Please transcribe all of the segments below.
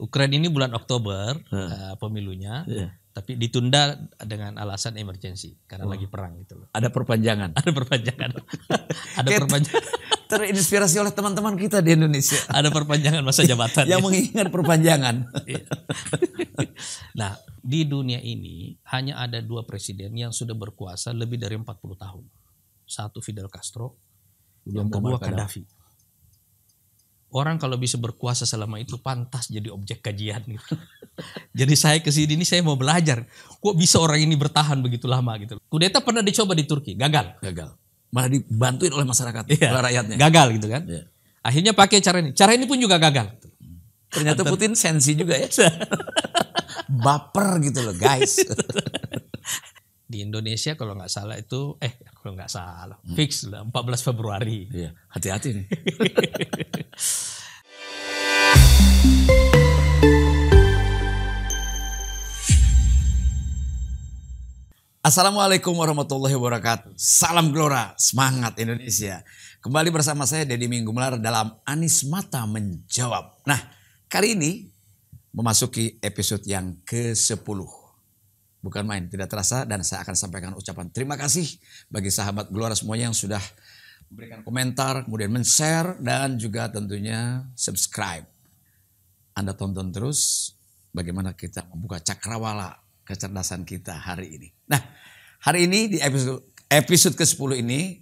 Ukraina ini bulan Oktober pemilunya, tapi ditunda dengan alasan emergensi karena lagi perang gitu loh. Ada perpanjangan. Ada perpanjangan. Ada perpanjangan. Terinspirasi oleh teman-teman kita di Indonesia. Ada perpanjangan masa jabatan. Yang mengingat perpanjangan. Nah, di dunia ini hanya ada 2 presiden yang sudah berkuasa lebih dari 40 tahun. Satu Fidel Castro, yang kedua Gaddafi. Orang kalau bisa berkuasa selama itu pantas jadi objek kajian gitu. Jadi saya kesini ini saya mau belajar. Kok bisa orang ini bertahan begitu lama gitu. Kudeta pernah dicoba di Turki, gagal. Malah dibantuin oleh masyarakat, oleh rakyatnya. Gagal gitu kan. Akhirnya pakai cara ini. Cara ini pun juga gagal. Ternyata Putin sensi juga ya. Baper gitu loh guys. Di Indonesia kalau nggak salah itu, kalau nggak salah, fix lah 14 Februari. Iya, hati-hati nih. Assalamualaikum warahmatullahi wabarakatuh. Salam Gelora, semangat Indonesia. Kembali bersama saya Deddy Minggumelar dalam Anies Mata Menjawab. Nah, kali ini memasuki episode yang ke-10. Bukan main, tidak terasa, dan saya akan sampaikan ucapan terima kasih bagi sahabat Gelora semuanya yang sudah memberikan komentar, kemudian men-share, dan juga tentunya subscribe. Anda tonton terus bagaimana kita membuka cakrawala kecerdasan kita hari ini. Nah, hari ini di episode ke-10 ini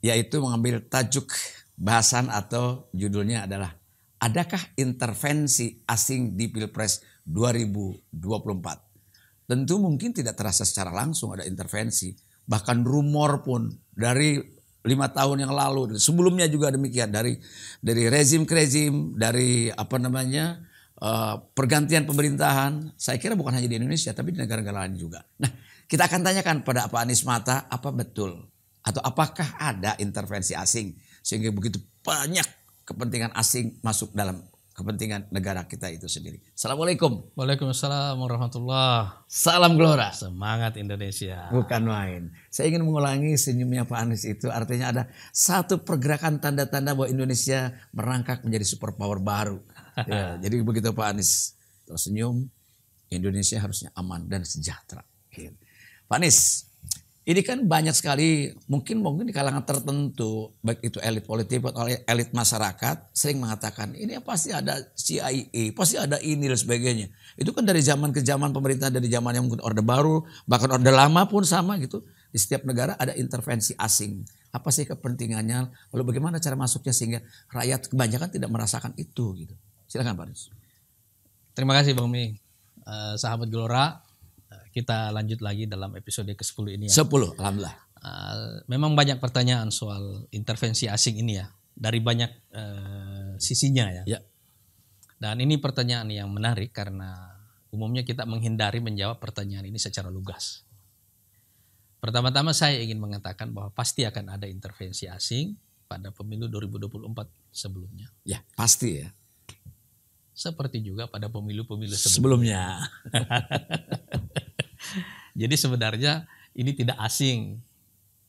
yaitu mengambil tajuk bahasan atau judulnya adalah adakah intervensi asing di Pilpres 2024? Tentu mungkin tidak terasa secara langsung ada intervensi, bahkan rumor pun dari 5 tahun yang lalu, sebelumnya juga demikian, dari rezim ke rezim, dari pergantian pemerintahan. Saya kira bukan hanya di Indonesia tapi di negara-negara lain juga. Nah, kita akan tanyakan pada Pak Anies Mata apa betul atau apakah ada intervensi asing sehingga begitu banyak kepentingan asing masuk dalam kepentingan negara kita itu sendiri. Assalamualaikum. Waalaikumsalam warahmatullahi. Salam Gelora. Semangat Indonesia. Bukan main. Saya ingin mengulangi senyumnya Pak Anies itu artinya ada satu pergerakan tanda-tanda bahwa Indonesia merangkak menjadi superpower baru. Ya, jadi begitu Pak Anies tersenyum, Indonesia harusnya aman dan sejahtera. Pak Anies, ini kan banyak sekali mungkin di kalangan tertentu, baik itu elit politik atau elit masyarakat, sering mengatakan ini pasti ada CIA, pasti ada ini dan sebagainya. Itu kan dari zaman ke zaman pemerintah, dari zaman yang mungkin Orde Baru, bahkan Orde Lama pun sama gitu. Di setiap negara ada intervensi asing. Apa sih kepentingannya? Lalu bagaimana cara masuknya sehingga rakyat kebanyakan tidak merasakan itu gitu. Silakan Pak Anies. Terima kasih Bang Mi. Sahabat Gelora, kita lanjut lagi dalam episode ke-10 ini ya. 10, alhamdulillah. Memang banyak pertanyaan soal intervensi asing ini ya. Dari banyak sisinya ya. Dan ini pertanyaan yang menarik karena umumnya kita menghindari menjawab pertanyaan ini secara lugas. Pertama-tama saya ingin mengatakan bahwa pasti akan ada intervensi asing pada pemilu 2024 sebelumnya. Ya, pasti ya. Seperti juga pada pemilu-pemilu sebelumnya. Jadi sebenarnya ini tidak asing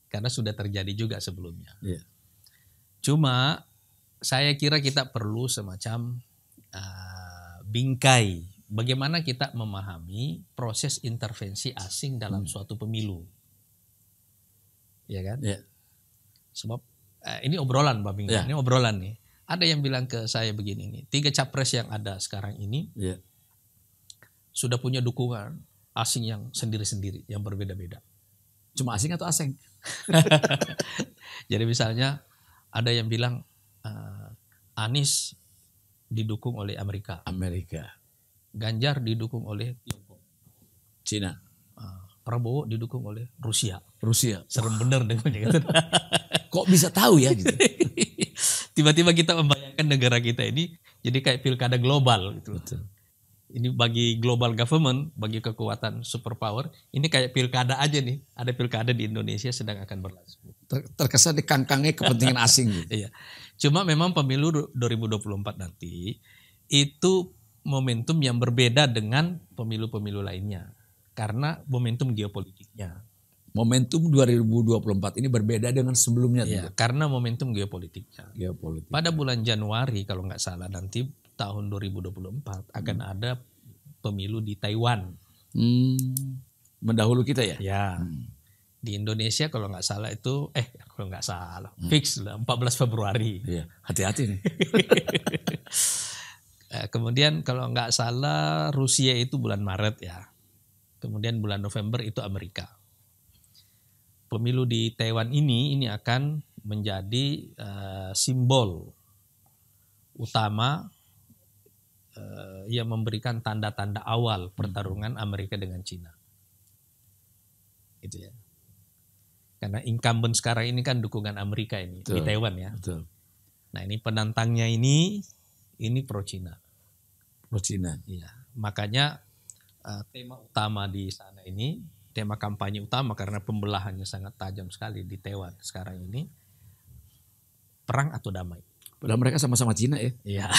karena sudah terjadi juga sebelumnya. Cuma saya kira kita perlu semacam bingkai bagaimana kita memahami proses intervensi asing dalam suatu pemilu. Ya kan? Sebab ini obrolan Mbak Bing, ini obrolan nih. Ada yang bilang ke saya begini nih, 3 capres yang ada sekarang ini sudah punya dukungan asing yang sendiri-sendiri, yang berbeda-beda. Cuma asing atau asing? Jadi misalnya ada yang bilang Anies didukung oleh Amerika. Ganjar didukung oleh Tiongkok. Cina. Prabowo didukung oleh Rusia. Serem bener dengannya gitu. Kok bisa tahu ya gitu? Tiba-tiba kita membayangkan negara kita ini jadi kayak pilkada global gitu. Betul. Ini bagi global government, bagi kekuatan superpower, ini kayak pilkada aja nih. Ada pilkada di Indonesia sedang akan berlangsung. Terkesan dikangkangi kepentingan asing gitu. Iya. Cuma memang pemilu 2024 nanti itu momentum yang berbeda dengan pemilu-pemilu lainnya. Karena momentum geopolitiknya. Momentum 2024 ini berbeda dengan sebelumnya. Iya, karena momentum geopolitiknya. Pada bulan Januari kalau nggak salah nanti tahun 2024 akan ada pemilu di Taiwan. Mendahulu kita ya? Ya. Di Indonesia kalau nggak salah itu, fix lah 14 Februari. Iya, hati-hati nih. Kemudian kalau nggak salah Rusia itu bulan Maret ya. Kemudian bulan November itu Amerika. Pemilu di Taiwan ini akan menjadi simbol utama yang memberikan tanda-tanda awal pertarungan Amerika dengan Cina. Gitu ya. Karena incumbent sekarang ini kan dukungan Amerika ini. Betul, di Taiwan ya. Betul. Nah ini penantangnya ini pro Cina. Pro Cina. Iya. Makanya tema utama di sana ini, tema kampanye utama karena pembelahannya sangat tajam sekali di Taiwan sekarang ini, perang atau damai. Padahal mereka sama-sama Cina ya. Iya.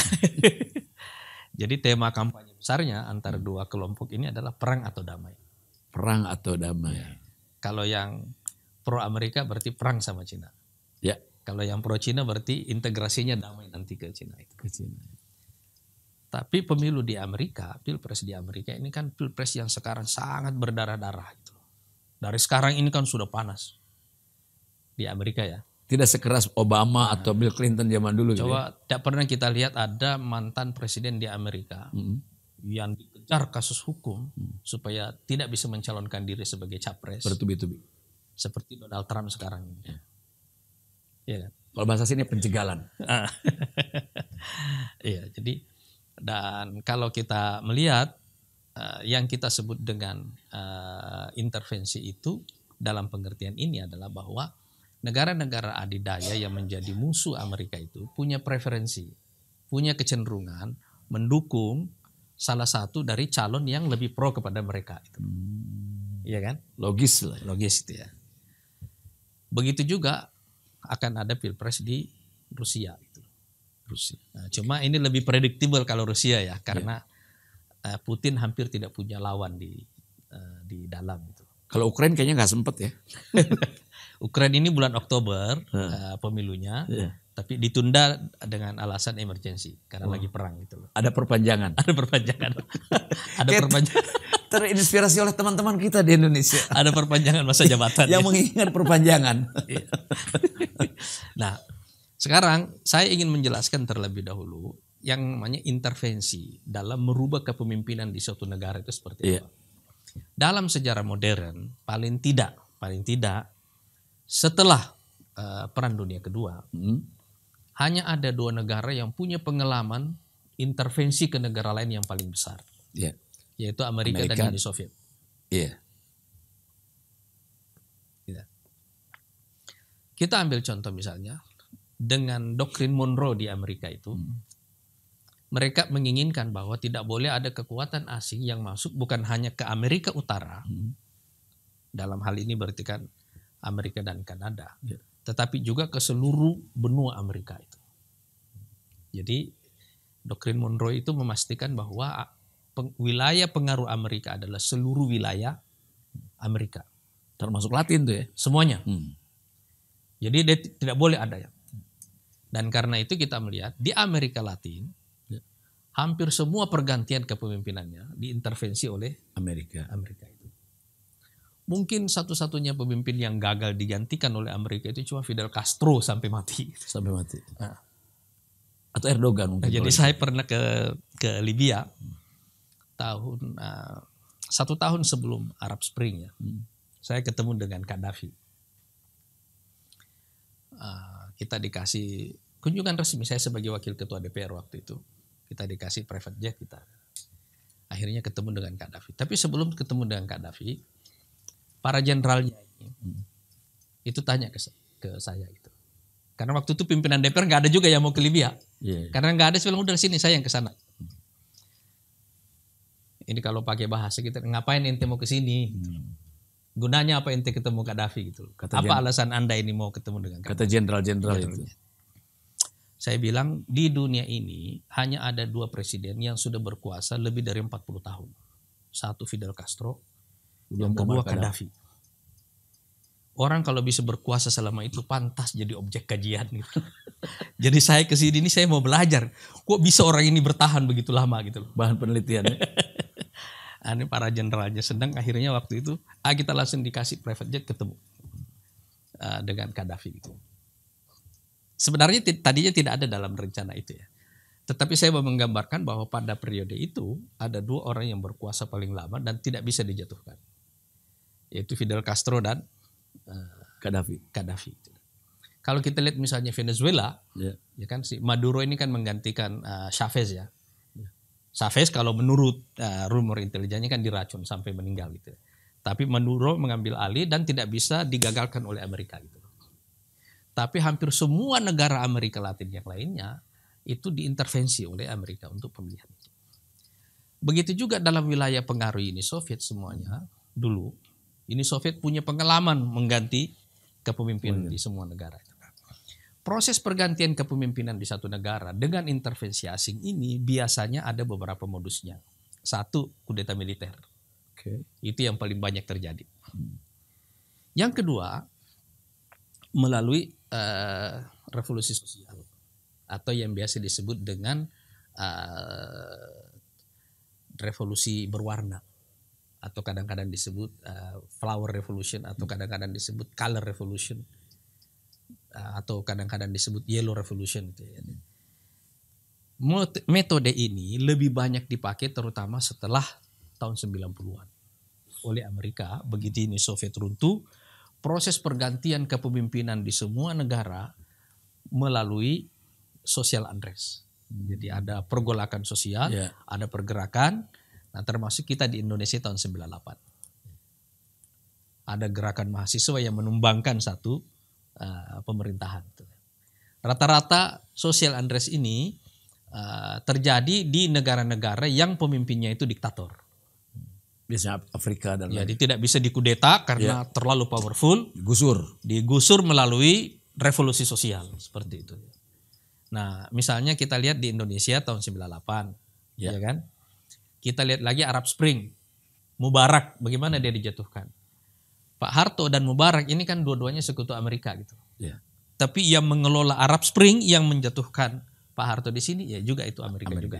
Jadi tema kampanye besarnya antara dua kelompok ini adalah perang atau damai. Perang atau damai. Ya. Kalau yang pro Amerika berarti perang sama Cina. Ya. Kalau yang pro Cina berarti integrasinya damai nanti ke Cina itu. Ke Cina. Tapi pemilu di Amerika, pilpres di Amerika ini kan pilpres yang sekarang sangat berdarah-darah gitu. Dari sekarang ini kan sudah panas di Amerika ya. Tidak sekeras Obama atau Bill Clinton zaman dulu. Coba tidak pernah kita lihat ada mantan presiden di Amerika yang dikejar kasus hukum supaya tidak bisa mencalonkan diri sebagai capres. Bertubi-tubi. Seperti Donald Trump sekarang ini. Ya kan? Kalau bahasa sini pencegalan. Iya, jadi dan kalau kita melihat yang kita sebut dengan intervensi itu dalam pengertian ini adalah bahwa negara-negara adidaya yang menjadi musuh Amerika itu punya preferensi, punya kecenderungan mendukung salah satu dari calon yang lebih pro kepada mereka itu. Iya kan? Logis lah. Logis itu ya. Begitu juga akan ada pilpres di Rusia itu. Rusia. Nah, cuma ini lebih predictable kalau Rusia ya, karena Putin hampir tidak punya lawan di dalam itu. Kalau Ukraina kayaknya nggak sempet ya. Ukraina ini bulan Oktober pemilunya, tapi ditunda dengan alasan emergensi karena lagi perang gitu loh. Ada perpanjangan. Ada perpanjangan. Ada perpanjangan. Terinspirasi oleh teman-teman kita di Indonesia. Ada perpanjangan masa jabatan. Yang mengingat perpanjangan. Nah, sekarang saya ingin menjelaskan terlebih dahulu yang namanya intervensi dalam merubah kepemimpinan di suatu negara itu seperti apa. Dalam sejarah modern, paling tidak setelah Perang Dunia Kedua, hanya ada dua negara yang punya pengalaman intervensi ke negara lain yang paling besar. Yaitu Amerika dan Uni Soviet. Kita ambil contoh misalnya dengan doktrin Monroe di Amerika itu, mereka menginginkan bahwa tidak boleh ada kekuatan asing yang masuk bukan hanya ke Amerika Utara, dalam hal ini berarti kan Amerika dan Kanada, tetapi juga ke seluruh benua Amerika itu. Jadi doktrin Monroe itu memastikan bahwa wilayah pengaruh Amerika adalah seluruh wilayah Amerika. Termasuk Latin tuh ya? Semuanya. Jadi dia tidak boleh ada ya. Dan karena itu kita melihat di Amerika Latin, hampir semua pergantian kepemimpinannya diintervensi oleh Amerika itu. Mungkin satu-satunya pemimpin yang gagal digantikan oleh Amerika itu cuma Fidel Castro sampai mati. Sampai mati. Atau Erdogan mungkin. Jadi saya pernah ke Libya satu tahun sebelum Arab Spring ya. Saya ketemu dengan Gaddafi. Kita dikasih kunjungan resmi, saya sebagai wakil ketua DPR waktu itu. Kita dikasih private jet kita. Akhirnya ketemu dengan Gaddafi. Tapi sebelum ketemu dengan Gaddafi, para jenderalnya ini itu tanya ke saya gitu. Karena waktu itu pimpinan DPR nggak ada juga yang mau ke Libya. Karena nggak ada, saya bilang udah sini saya yang ke sana. Ini kalau pakai bahasa kita, ngapain ente mau ke sini? Gunanya apa ente ketemu Gaddafi gitu? Apa alasan Anda ini mau ketemu dengan Gaddafi? Kata jenderal-jenderal itu. Saya bilang di dunia ini hanya ada dua presiden yang sudah berkuasa lebih dari 40 tahun. Satu Fidel Castro, yang kedua Gaddafi. orang kalau bisa berkuasa selama itu pantas jadi objek kajian gitu. Jadi saya kesini ini saya mau belajar, kok bisa orang ini bertahan begitu lama gitu loh. Bahan penelitian. Ini para jenderalnya sedang akhirnya waktu itu kita langsung dikasih private jet ketemu dengan Gaddafi gitu. Sebenarnya tadinya tidak ada dalam rencana itu ya. Tetapi saya mau menggambarkan bahwa pada periode itu ada dua orang yang berkuasa paling lama dan tidak bisa dijatuhkan. Yaitu Fidel Castro dan Gaddafi. Kalau kita lihat misalnya Venezuela, ya kan si Maduro ini kan menggantikan Chavez ya. Chavez kalau menurut rumor intelijennya kan diracun sampai meninggal gitu. Tapi Maduro mengambil alih dan tidak bisa digagalkan oleh Amerika gitu. Tapi hampir semua negara Amerika Latin yang lainnya itu diintervensi oleh Amerika untuk pemilihan. Begitu juga dalam wilayah pengaruh Uni Soviet semuanya dulu. Uni Soviet punya pengalaman mengganti kepemimpinan di semua negara. Proses pergantian kepemimpinan di satu negara dengan intervensi asing ini biasanya ada beberapa modusnya. Satu, kudeta militer. Itu yang paling banyak terjadi. Yang kedua, melalui revolusi sosial atau yang biasa disebut dengan revolusi berwarna atau kadang-kadang disebut flower revolution atau kadang-kadang disebut color revolution atau kadang-kadang disebut yellow revolution. Metode ini lebih banyak dipakai terutama setelah tahun 90-an oleh Amerika. Begitu Uni Soviet runtuh, proses pergantian kepemimpinan di semua negara melalui social unrest. Jadi ada pergolakan sosial, ada pergerakan. Nah, termasuk kita di Indonesia tahun 98. Ada gerakan mahasiswa yang menumbangkan satu pemerintahan. Rata-rata social unrest ini terjadi di negara-negara yang pemimpinnya itu diktator. Biasanya Afrika dan jadi tidak bisa dikudeta karena terlalu powerful. Digusur melalui revolusi sosial seperti itu. Nah, misalnya kita lihat di Indonesia tahun 98, ya kan? Kita lihat lagi Arab Spring, Mubarak, bagaimana dia dijatuhkan? Pak Harto dan Mubarak ini kan dua-duanya sekutu Amerika gitu. Tapi yang mengelola Arab Spring yang menjatuhkan Pak Harto di sini ya juga itu Amerika juga.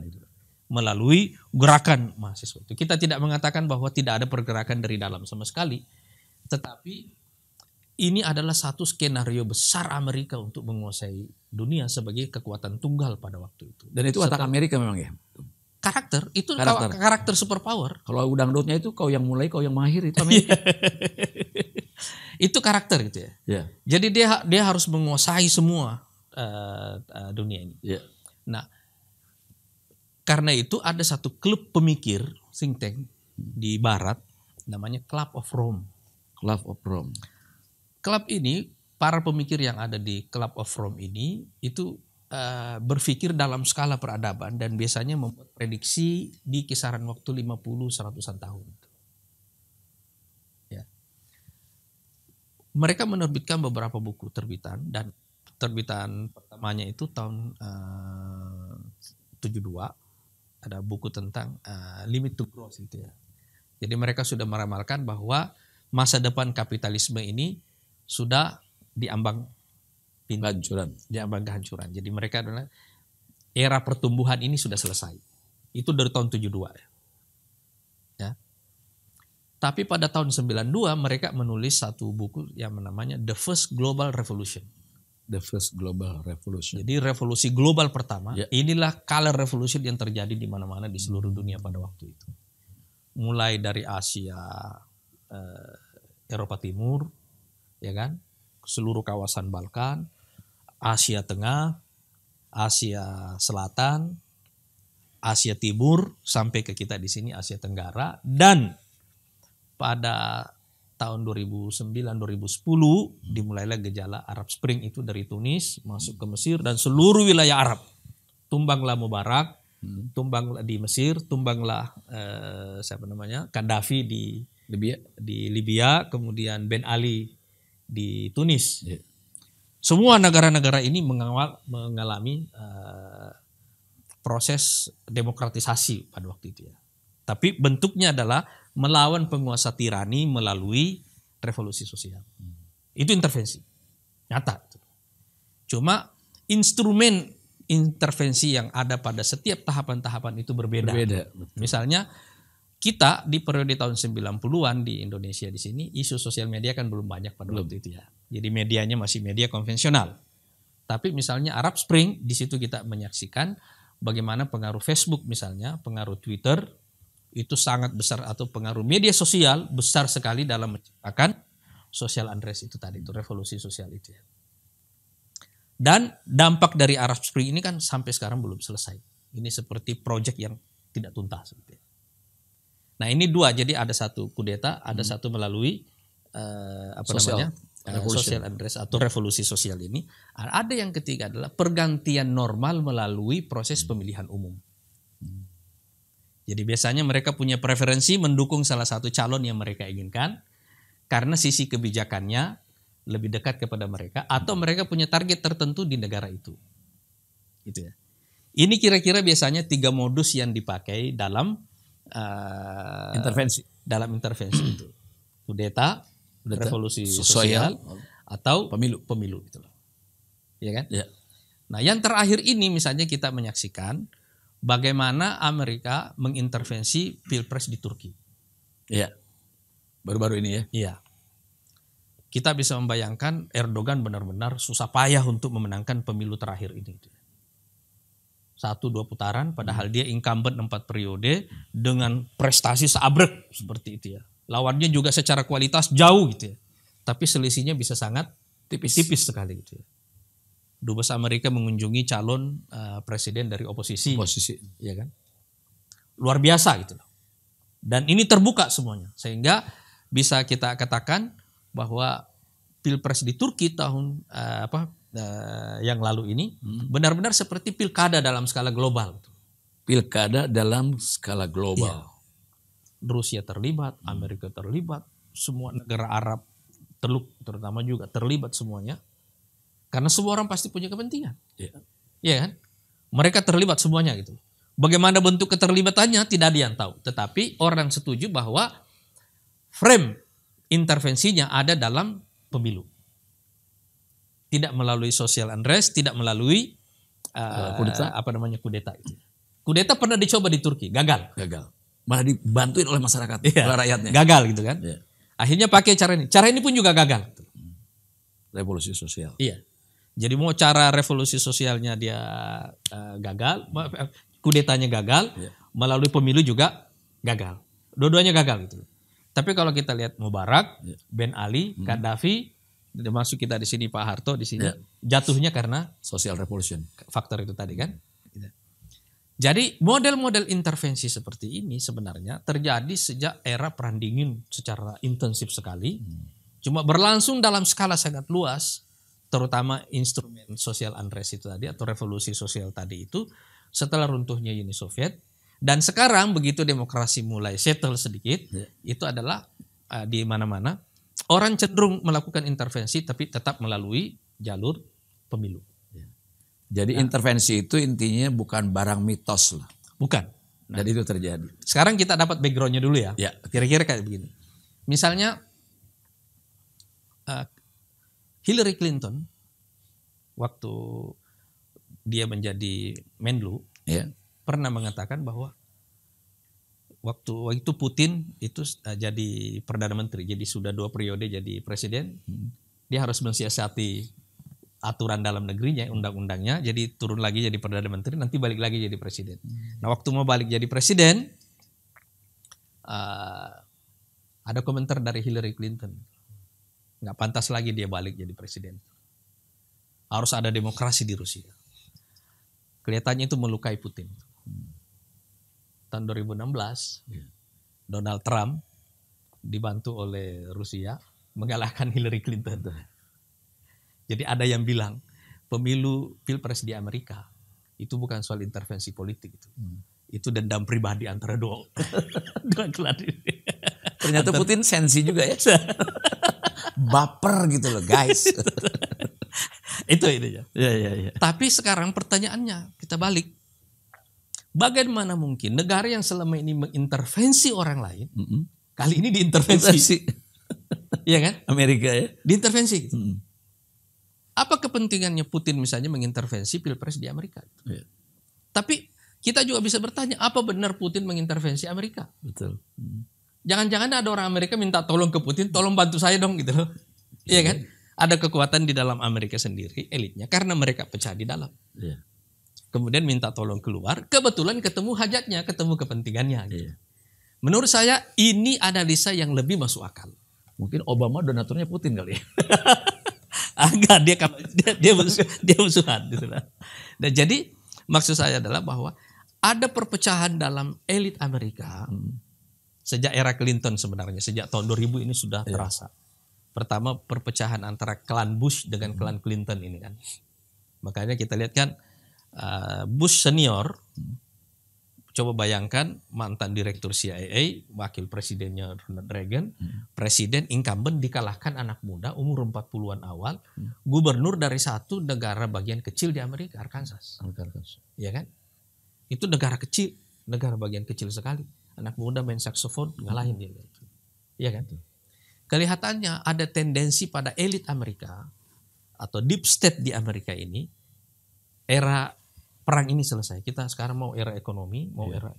Melalui gerakan mahasiswa itu. Kita tidak mengatakan bahwa tidak ada pergerakan dari dalam sama sekali. Tetapi ini adalah satu skenario besar Amerika untuk menguasai dunia sebagai kekuatan tunggal pada waktu itu. Dan itu watak Amerika memang ya? Karakter superpower. Kalau dangdutnya itu kau yang mulai, kau yang mahir itu Amerika. Itu karakter gitu ya. Jadi dia harus menguasai semua dunia ini. Nah, karena itu ada satu klub pemikir think tank di Barat namanya Club of Rome. Klub ini, para pemikir yang ada di Club of Rome ini itu berpikir dalam skala peradaban dan biasanya membuat prediksi di kisaran waktu 50-100-an tahun. Ya. Mereka menerbitkan beberapa buku terbitan dan terbitan pertamanya itu tahun 72. Ada buku tentang limit to growth gitu ya. Jadi mereka sudah meramalkan bahwa masa depan kapitalisme ini sudah diambang kehancuran. Jadi mereka adalah era pertumbuhan ini sudah selesai. Itu dari tahun 72 ya. Tapi pada tahun 92 mereka menulis satu buku yang namanya The First Global Revolution. Jadi revolusi global pertama, inilah color revolution yang terjadi di mana-mana di seluruh dunia pada waktu itu. Mulai dari Asia, Eropa Timur, ya kan, seluruh kawasan Balkan, Asia Tengah, Asia Selatan, Asia Timur, sampai ke kita di sini Asia Tenggara, dan pada tahun 2009-2010 dimulailah gejala Arab Spring itu dari Tunis masuk ke Mesir dan seluruh wilayah Arab. Tumbanglah Mubarak, tumbanglah di Mesir, tumbanglah Gaddafi di Libya, kemudian Ben Ali di Tunis. Semua negara-negara ini mengalami proses demokratisasi pada waktu itu ya. Tapi bentuknya adalah melawan penguasa tirani melalui revolusi sosial. Itu intervensi. Nyata. Cuma instrumen intervensi yang ada pada setiap tahapan-tahapan itu berbeda. Misalnya kita di periode tahun 90-an di Indonesia di sini, isu sosial media kan belum banyak pada waktu itu ya. Jadi medianya masih media konvensional. Tapi misalnya Arab Spring, di situ kita menyaksikan bagaimana pengaruh Facebook misalnya, pengaruh Twitter, itu sangat besar, atau pengaruh media sosial besar sekali dalam menciptakan social unrest itu tadi, itu revolusi sosial itu ya. Dan dampak dari Arab Spring ini kan sampai sekarang belum selesai. Ini seperti proyek yang tidak tuntas. Nah ini dua, jadi ada satu kudeta, ada satu melalui social unrest atau revolusi sosial ini. Ada yang ketiga adalah pergantian normal melalui proses pemilihan umum. Jadi biasanya mereka punya preferensi mendukung salah satu calon yang mereka inginkan karena sisi kebijakannya lebih dekat kepada mereka, atau mereka punya target tertentu di negara itu. Gitu ya. Ini kira-kira biasanya 3 modus yang dipakai dalam intervensi itu. Kudeta, revolusi sosial, atau pemilu gitu loh. Ya kan? Ya. Nah, yang terakhir ini misalnya kita menyaksikan bagaimana Amerika mengintervensi Pilpres di Turki. Iya. Baru-baru ini ya. Iya. Kita bisa membayangkan Erdogan benar-benar susah payah untuk memenangkan pemilu terakhir ini. 1-2 putaran, padahal dia incumbent 4 periode dengan prestasi seabrek seperti itu ya. Lawannya juga secara kualitas jauh gitu ya. Tapi selisihnya bisa sangat tipis sekali gitu ya. Dubes Amerika mengunjungi calon presiden dari oposisi. Ya kan? Luar biasa gitu loh. Dan ini terbuka semuanya. Sehingga bisa kita katakan bahwa Pilpres di Turki tahun yang lalu ini benar-benar seperti pilkada dalam skala global. Pilkada dalam skala global. Iya. Rusia terlibat, Amerika terlibat, semua negara Arab terutama juga terlibat semuanya. Karena semua orang pasti punya kepentingan. Iya kan? Mereka terlibat semuanya gitu. Bagaimana bentuk keterlibatannya tidak ada yang tahu. Tetapi orang setuju bahwa frame intervensinya ada dalam pemilu. Tidak melalui social unrest, tidak melalui kudeta itu. Kudeta pernah dicoba di Turki, gagal. Malah dibantuin oleh masyarakat, oleh rakyatnya. Gagal gitu kan. Iya. Akhirnya pakai cara ini. Cara ini pun juga gagal. Revolusi sosial. Iya. Jadi mau cara revolusi sosialnya dia gagal, kudetanya gagal, melalui pemilu juga gagal. Dua-duanya gagal gitu. Tapi kalau kita lihat Mubarak, Ben Ali, Gaddafi, termasuk kita di sini Pak Harto di sini, jatuhnya karena social revolution. Faktor itu tadi kan. Jadi model-model intervensi seperti ini sebenarnya terjadi sejak era Perang Dingin secara intensif sekali. Cuma berlangsung dalam skala sangat luas, terutama instrumen social unrest itu tadi atau revolusi sosial tadi itu setelah runtuhnya Uni Soviet. Dan sekarang begitu demokrasi mulai settle sedikit, itu adalah di mana-mana orang cenderung melakukan intervensi tapi tetap melalui jalur pemilu. Jadi intervensi itu intinya bukan barang mitos lah. Bukan. Dan itu terjadi. Sekarang kita dapat backgroundnya dulu ya. Kira-kira kayak begini. Misalnya Hillary Clinton waktu dia menjadi Menlu, pernah mengatakan bahwa waktu itu Putin itu jadi Perdana Menteri, jadi sudah 2 periode jadi presiden, dia harus mensiasati aturan dalam negerinya, undang-undangnya, jadi turun lagi jadi Perdana Menteri, nanti balik lagi jadi presiden. Nah waktu mau balik jadi presiden, ada komentar dari Hillary Clinton, nggak pantas lagi dia balik jadi presiden. Harus ada demokrasi di Rusia. Kelihatannya itu melukai Putin. Tahun 2016, Donald Trump dibantu oleh Rusia mengalahkan Hillary Clinton. Jadi ada yang bilang pemilu Pilpres di Amerika itu bukan soal intervensi politik itu. Itu dendam pribadi antara dua Ternyata Putin sensi juga ya. Baper gitu loh guys. Itu ya. Ya. Tapi sekarang pertanyaannya kita balik. Bagaimana mungkin negara yang selama ini mengintervensi orang lain, kali ini diintervensi? Iya kan? Amerika ya. Diintervensi. Gitu. Apa kepentingannya Putin misalnya mengintervensi pilpres di Amerika? Ya. Tapi kita juga bisa bertanya, apa benar Putin mengintervensi Amerika? Betul. Jangan-jangan ada orang Amerika minta tolong ke Putin, tolong bantu saya dong gitu loh. Iya kan? Ada kekuatan di dalam Amerika sendiri, elitnya, karena mereka pecah di dalam. Ya. Kemudian minta tolong keluar, kebetulan ketemu hajatnya, ketemu kepentingannya. Gitu. Ya. Menurut saya ini analisa yang lebih masuk akal. Mungkin Obama donaturnya Putin kali ya. Agak dia musuhan gitu lah. Dan jadi maksud saya adalah bahwa ada perpecahan dalam elit Amerika sejak era Clinton sebenarnya, sejak tahun 2000 ini sudah terasa. Pertama perpecahan antara klan Bush dengan klan Clinton ini kan. Makanya kita lihat kan Bush senior, coba bayangkan mantan direktur CIA, wakil presidennya Ronald Reagan, presiden incumbent dikalahkan anak muda umur 40-an awal, gubernur dari satu negara bagian kecil di Amerika, Arkansas. Iya kan? Itu negara kecil, negara bagian kecil sekali. Anak muda main saksofon, ngalahin dia. Iya kan? Kelihatannya ada tendensi pada elit Amerika atau deep state di Amerika ini, era perang ini selesai. Kita sekarang mau era ekonomi, mau era.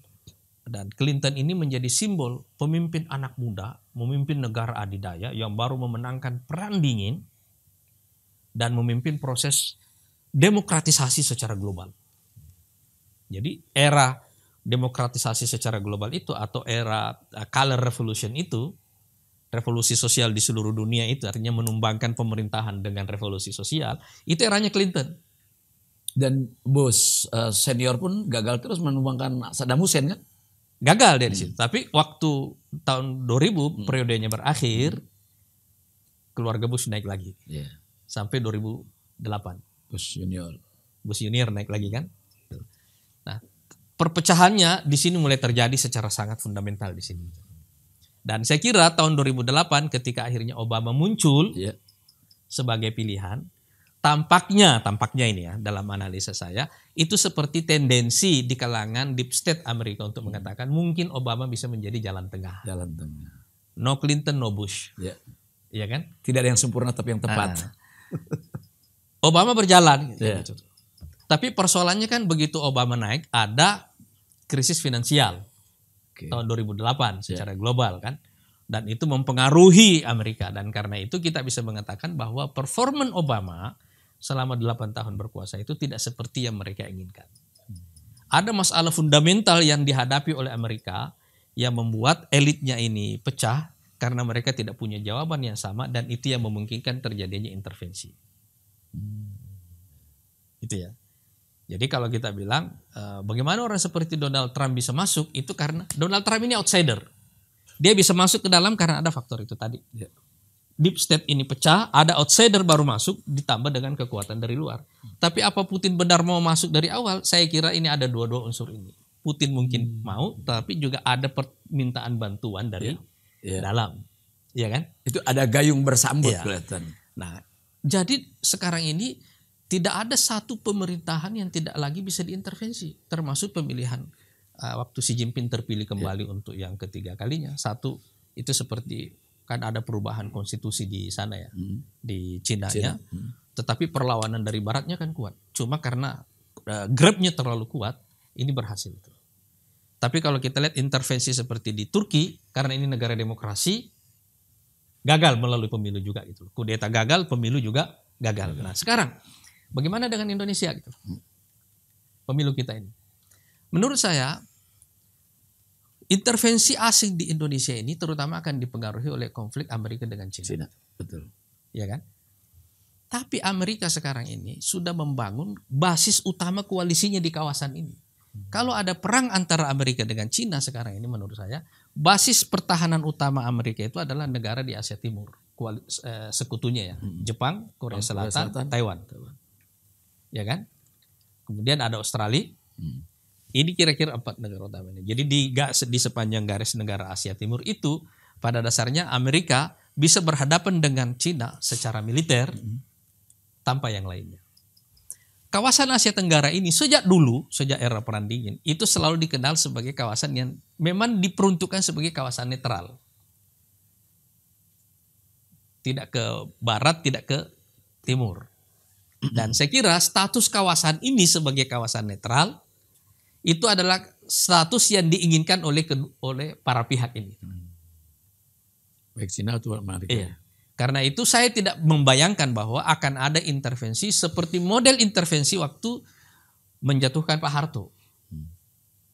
Dan Clinton ini menjadi simbol pemimpin anak muda, memimpin negara adidaya yang baru memenangkan perang dingin dan memimpin proses demokratisasi secara global. Jadi era demokratisasi secara global itu atau era color revolution itu, revolusi sosial di seluruh dunia itu artinya menumbangkan pemerintahan dengan revolusi sosial, itu eranya Clinton. Dan Bush senior pun gagal terus menumbangkan Saddam Hussein kan? Gagal dia di situ. Tapi waktu tahun 2000 periodenya berakhir, keluarga Bush naik lagi. Sampai 2008. Bush Junior naik lagi kan? Nah, perpecahannya di sini mulai terjadi secara sangat fundamental di sini. Dan saya kira tahun 2008 ketika akhirnya Obama muncul sebagai pilihan, tampaknya ini ya dalam analisa saya itu seperti tendensi di kalangan deep state Amerika untuk mengatakan mungkin Obama bisa menjadi jalan tengah. No Clinton, no Bush. Iya kan? Tidak ada yang sempurna tapi yang tepat. Obama berjalan. Gitu. Tapi persoalannya kan begitu Obama naik ada krisis finansial tahun 2008 secara global kan. Dan itu mempengaruhi Amerika. Dan karena itu kita bisa mengatakan bahwa performan Obama selama 8 tahun berkuasa itu tidak seperti yang mereka inginkan. Ada masalah fundamental yang dihadapi oleh Amerika yang membuat elitnya ini pecah karena mereka tidak punya jawaban yang sama dan itu yang memungkinkan terjadinya intervensi. Itu ya. Jadi kalau kita bilang bagaimana orang seperti Donald Trump bisa masuk itu karena Donald Trump ini outsider. Dia bisa masuk ke dalam karena ada faktor itu tadi. Deep state ini pecah, ada outsider baru masuk ditambah dengan kekuatan dari luar. Tapi apa Putin benar mau masuk dari awal? Saya kira ini ada dua-dua unsur ini. Putin mungkin mau, tapi juga ada permintaan bantuan dari dalam. Iya kan? Itu ada gayung bersambut kelihatan. Nah, jadi sekarang ini tidak ada satu pemerintahan yang tidak lagi bisa diintervensi. Termasuk pemilihan waktu Xi Jinping terpilih kembali untuk yang ketiga kalinya. Satu, itu seperti kan ada perubahan konstitusi di sana ya, di Cina-nya. Tetapi perlawanan dari baratnya kan kuat. Cuma karena grabnya terlalu kuat, ini berhasil. Tapi kalau kita lihat intervensi seperti di Turki, karena ini negara demokrasi, gagal melalui pemilu juga gitu. Kudeta gagal, pemilu juga gagal. Nah sekarang, bagaimana dengan Indonesia gitu? Pemilu kita ini. Menurut saya, intervensi asing di Indonesia ini terutama akan dipengaruhi oleh konflik Amerika dengan Cina. Betul. Ya kan? Tapi Amerika sekarang ini sudah membangun basis utama koalisinya di kawasan ini. Kalau ada perang antara Amerika dengan Cina sekarang ini menurut saya, basis pertahanan utama Amerika itu adalah negara di Asia Timur. Sekutunya ya. Jepang, Korea Selatan, Taiwan. Ya kan? Kemudian ada Australia. Ini kira-kira 4 negara utama ini. Jadi di sepanjang garis negara Asia Timur itu pada dasarnya Amerika bisa berhadapan dengan Cina secara militer tanpa yang lainnya. Kawasan Asia Tenggara ini sejak era Perang Dingin itu selalu dikenal sebagai kawasan yang memang diperuntukkan sebagai kawasan netral. tidak ke barat, tidak ke timur. Dan saya kira status kawasan ini sebagai kawasan netral itu adalah status yang diinginkan oleh para pihak ini. Baik Cina atau Amerika. Iya. Karena itu saya tidak membayangkan bahwa akan ada intervensi seperti model intervensi waktu menjatuhkan Pak Harto.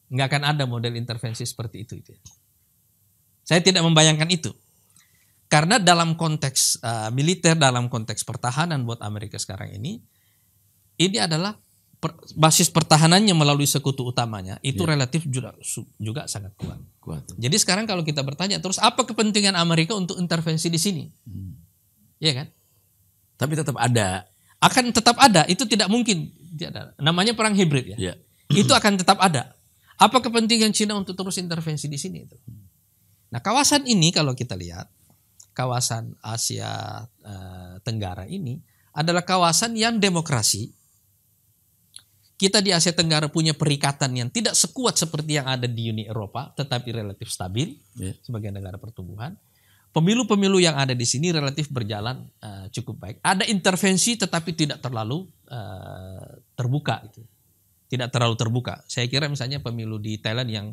Nggak akan ada model intervensi seperti itu. Saya tidak membayangkan itu. Karena dalam konteks militer, dalam konteks pertahanan buat Amerika sekarang ini adalah basis pertahanannya melalui sekutu utamanya itu relatif juga sangat kuat. Jadi sekarang kalau kita bertanya terus apa kepentingan Amerika untuk intervensi di sini? Iya kan? Tapi tetap ada. Akan tetap ada, itu tidak mungkin. Namanya perang hibrid ya. Itu akan tetap ada. Apa kepentingan Cina untuk terus intervensi di sini itu? Nah, kawasan ini kalau kita lihat, kawasan Asia Tenggara ini adalah kawasan yang demokrasi. Kita di Asia Tenggara punya perikatan yang tidak sekuat seperti yang ada di Uni Eropa, tetapi relatif stabil sebagai negara pertumbuhan. Pemilu-pemilu yang ada di sini relatif berjalan cukup baik. Ada intervensi tetapi tidak terlalu terbuka itu. Tidak terlalu terbuka. Saya kira misalnya pemilu di Thailand yang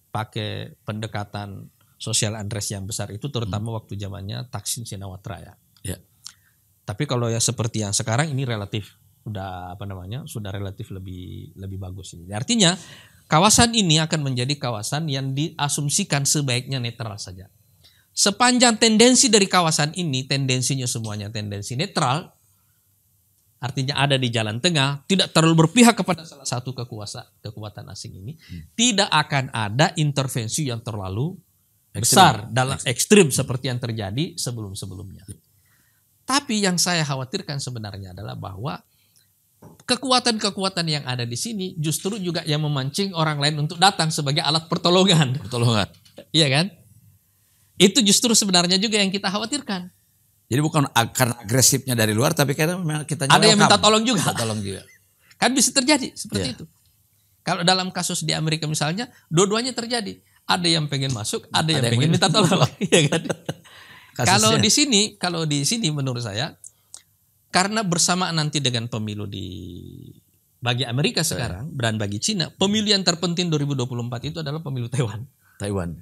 pakai pendekatan social unrest yang besar itu terutama waktu zamannya Thaksin Shinawatra ya. Tapi kalau ya seperti yang sekarang ini relatif sudah relatif lebih bagus ini. Artinya kawasan ini akan menjadi kawasan yang diasumsikan sebaiknya netral saja. Sepanjang tendensi dari kawasan ini tendensinya semuanya tendensi netral. Artinya ada di jalan tengah, tidak terlalu berpihak kepada salah satu kekuatan asing ini, tidak akan ada intervensi yang terlalu besar dalam ekstrim seperti yang terjadi sebelum-sebelumnya. Tapi yang saya khawatirkan sebenarnya adalah bahwa kekuatan-kekuatan yang ada di sini justru juga yang memancing orang lain untuk datang sebagai alat pertolongan. Iya kan? Itu justru sebenarnya juga yang kita khawatirkan. Jadi bukan karena agresifnya dari luar, tapi karena memang kita ada yang minta tolong juga. Kan bisa terjadi seperti itu. Kalau dalam kasus di Amerika misalnya, dua-duanya terjadi. Ada yang pengen masuk, ada yang pengen minta tolong. Iya kan? Kalau di sini menurut saya, karena bersamaan nanti dengan pemilu bagi Amerika sekarang dan bagi Cina, pemilu yang terpenting 2024 itu adalah pemilu Taiwan.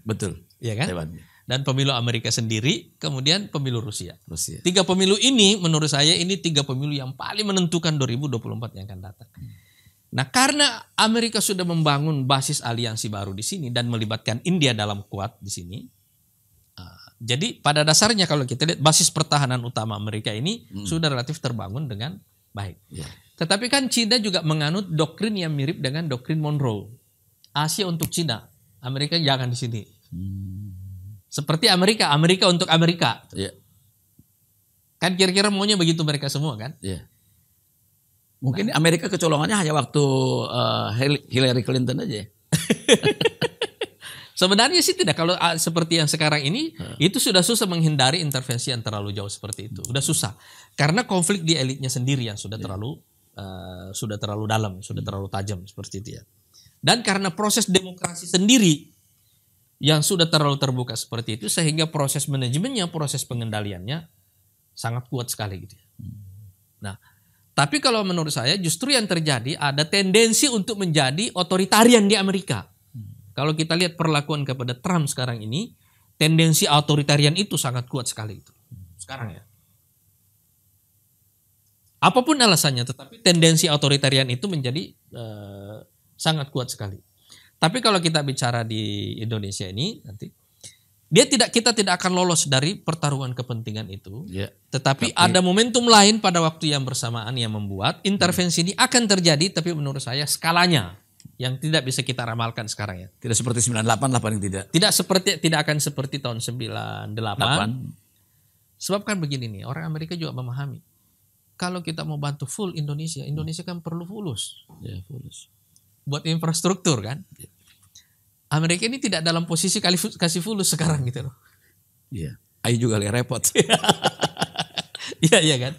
Betul. Iya kan? Taiwan. Dan pemilu Amerika sendiri, kemudian pemilu Rusia. 3 pemilu ini menurut saya ini 3 pemilu yang paling menentukan 2024 yang akan datang. Nah, karena Amerika sudah membangun basis aliansi baru di sini dan melibatkan India dalam kuat di sini. Jadi pada dasarnya kalau kita lihat basis pertahanan utama Amerika ini sudah relatif terbangun dengan baik. Tetapi kan Cina juga menganut doktrin yang mirip dengan doktrin Monroe. Asia untuk Cina, Amerika jangan di sini. Seperti Amerika untuk Amerika. Kan kira-kira maunya begitu mereka semua kan? Mungkin Amerika kecolongannya hanya waktu Hillary Clinton aja. Sebenarnya sih tidak. Kalau seperti yang sekarang ini, itu sudah susah menghindari intervensi yang terlalu jauh seperti itu. Sudah susah. Karena konflik di elitnya sendiri yang sudah terlalu dalam, sudah terlalu tajam seperti itu ya. Dan karena proses demokrasi sendiri yang sudah terlalu terbuka seperti itu, sehingga proses manajemennya, proses pengendaliannya sangat kuat sekali gitu. Nah, tapi kalau menurut saya justru yang terjadi ada tendensi untuk menjadi otoritarian di Amerika. Kalau kita lihat perlakuan kepada Trump sekarang ini, tendensi otoritarian itu sangat kuat sekali itu. Sekarang ya. Apapun alasannya, tetapi tendensi otoritarian itu menjadi sangat kuat sekali. Tapi kalau kita bicara di Indonesia ini nanti, kita tidak akan lolos dari pertarungan kepentingan itu. Tetapi ada momentum lain pada waktu yang bersamaan yang membuat intervensi ini akan terjadi, tapi menurut saya skalanya yang tidak bisa kita ramalkan sekarang ya. Tidak seperti 98 lah paling tidak. Tidak akan seperti tahun 98. Sebab kan begini nih, orang Amerika juga memahami. Kalau kita mau bantu full Indonesia kan perlu fulus. Fulus. Buat infrastruktur kan. Amerika ini tidak dalam posisi kasih fulus sekarang gitu loh. Ayo juga lihat repot. Iya kan.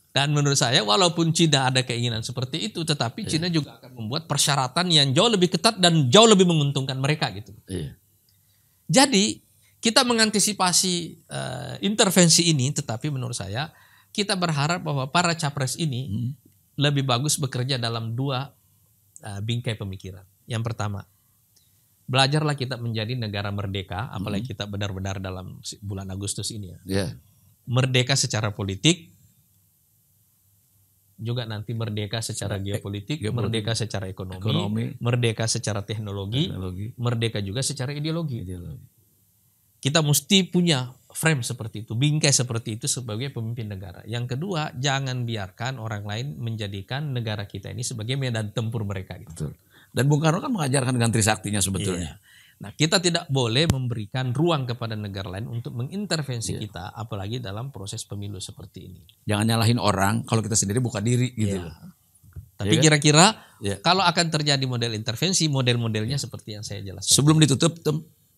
Dan menurut saya walaupun Cina ada keinginan seperti itu, tetapi Cina juga akan membuat persyaratan yang jauh lebih ketat dan jauh lebih menguntungkan mereka gitu. Jadi kita mengantisipasi intervensi ini, tetapi menurut saya kita berharap bahwa para capres ini lebih bagus bekerja dalam dua bingkai pemikiran. Yang pertama, belajarlah kita menjadi negara merdeka, apalagi kita benar-benar dalam bulan Agustus ini ya. Yeah. Merdeka secara politik, juga nanti merdeka secara geopolitik, merdeka secara ekonomi, merdeka secara teknologi, merdeka juga secara ideologi. Kita mesti punya frame seperti itu, bingkai seperti itu sebagai pemimpin negara. Yang kedua, jangan biarkan orang lain menjadikan negara kita ini sebagai medan tempur mereka. Gitu. Betul. Dan Bung Karno kan mengajarkan dengan trisaktinya sebetulnya. Nah, kita tidak boleh memberikan ruang kepada negara lain untuk mengintervensi kita, apalagi dalam proses pemilu seperti ini. Jangan nyalahin orang kalau kita sendiri buka diri gitu loh. Tapi kira-kira kalau akan terjadi model intervensi, model-modelnya seperti yang saya jelaskan. Sebelum ditutup,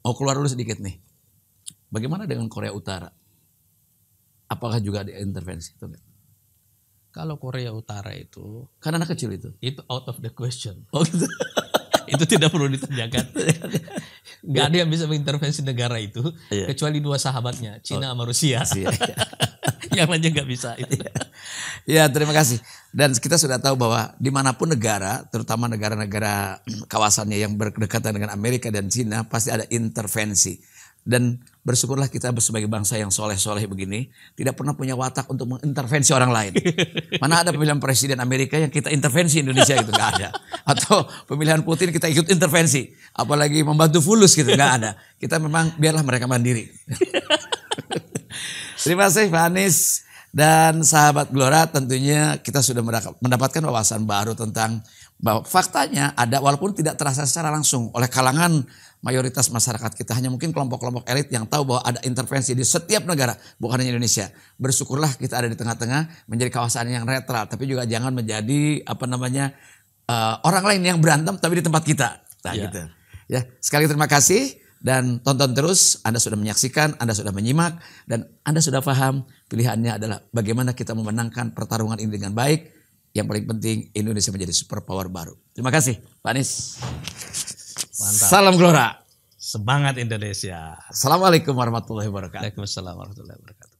mau keluar dulu sedikit nih. Bagaimana dengan Korea Utara? Apakah juga ada intervensi? Kalau Korea Utara itu, kan anak kecil itu out of the question. Oh gitu. Itu tidak perlu ditanyakan. Gak ada yang bisa mengintervensi negara itu kecuali dua sahabatnya, Cina sama Rusia. Yang lainnya gak bisa. Itu. Ya, terima kasih. Dan kita sudah tahu bahwa dimanapun negara, terutama negara-negara kawasannya yang berdekatan dengan Amerika dan Cina, pasti ada intervensi. Dan bersyukurlah kita sebagai bangsa yang soleh-soleh begini tidak pernah punya watak untuk mengintervensi orang lain. Mana ada pemilihan presiden Amerika yang kita intervensi Indonesia gitu, nggak ada. Atau pemilihan Putin kita ikut intervensi, apalagi membantu fulus gitu, nggak ada. Kita memang biarlah mereka mandiri. Terima kasih Pak Anies dan sahabat Gelora, tentunya kita sudah mendapatkan wawasan baru tentang bahwa faktanya ada, walaupun tidak terasa secara langsung oleh kalangan mayoritas masyarakat kita, hanya mungkin kelompok-kelompok elit yang tahu bahwa ada intervensi di setiap negara, bukan hanya Indonesia. Bersyukurlah kita ada di tengah-tengah menjadi kawasan yang netral, tapi juga jangan menjadi orang lain yang berantem tapi di tempat kita. Nah, gitu. Ya, sekali terima kasih dan tonton terus. Anda sudah menyaksikan, Anda sudah menyimak, dan Anda sudah paham pilihannya adalah bagaimana kita memenangkan pertarungan ini dengan baik. Yang paling penting Indonesia menjadi superpower baru. Terima kasih Pak Anies. Mantap. Salam Gelora. Semangat Indonesia. Assalamualaikum warahmatullahi wabarakatuh. Waalaikumsalam warahmatullahi wabarakatuh.